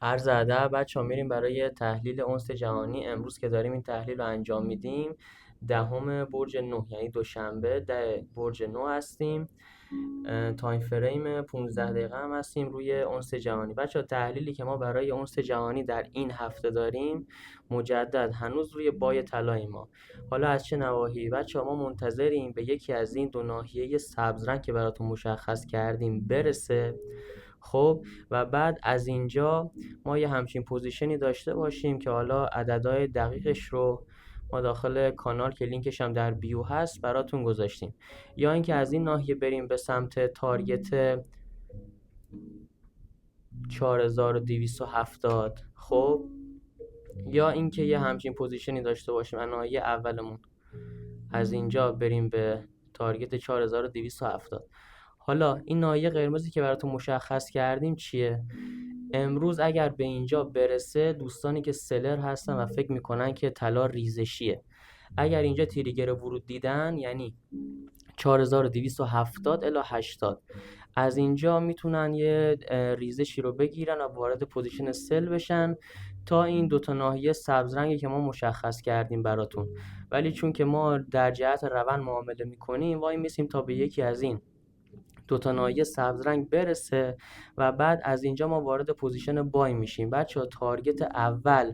عرض ادب بچه‌ها، میریم برای تحلیل اونس جهانی. امروز که داریم این تحلیل رو انجام میدیم، دهم برج 9 یعنی دوشنبه 10 برج 9 هستیم. تایم فریم 15 دقیقه هم هستیم روی اونس جهانی. بچه‌ها تحلیلی که ما برای اونس جهانی در این هفته داریم مجدد هنوز روی بای طلای ما. حالا از چه نواحی؟ بچه‌ها ما منتظریم به یکی از این دو ناحیه سبز رنگ که براتون مشخص کردیم برسه. خب و بعد از اینجا ما یه همچین پوزیشنی داشته باشیم که حالا عددهای دقیقش رو ما داخل کانال که لینکش هم در بیو هست براتون گذاشتیم. یا اینکه از این ناحیه بریم به سمت تارگت 4270. خب یا اینکه یه همچین پوزیشنی داشته باشیم از ناحیه اولمون، از اینجا بریم به تارگت 4270. حالا این ناحیه قرمزی که براتون مشخص کردیم چیه؟ امروز اگر به اینجا برسه، دوستانی که سلر هستن و فکر میکنن که طلا ریزشیه، اگر اینجا تریگر ورود دیدن یعنی 4270 الی 80، از اینجا میتونن یه ریزشی رو بگیرن و وارد پوزیشن سل بشن تا این دوتا ناحیه سبز رنگی که ما مشخص کردیم براتون. ولی چون که ما در جهت روند معامله میکنیم، وای میسیم تا به یکی از این دوتا ناحیه سبز رنگ برسه و بعد از اینجا ما وارد پوزیشن بای میشیم. بچه‌ها تارگت اول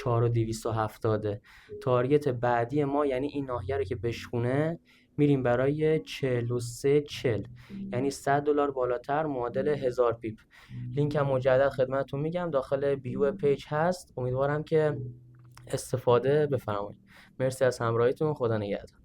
4270، تارگت بعدی ما یعنی این ناحیه رو که بشکونه میریم برای 4340، یعنی $100 بالاتر معادل 1000 پیپ. لینک هم مجدد خدمتتون میگم داخل بیو پیج هست. امیدوارم که استفاده بفرمایید. مرسی از همراهیتون. خدا نگهدار.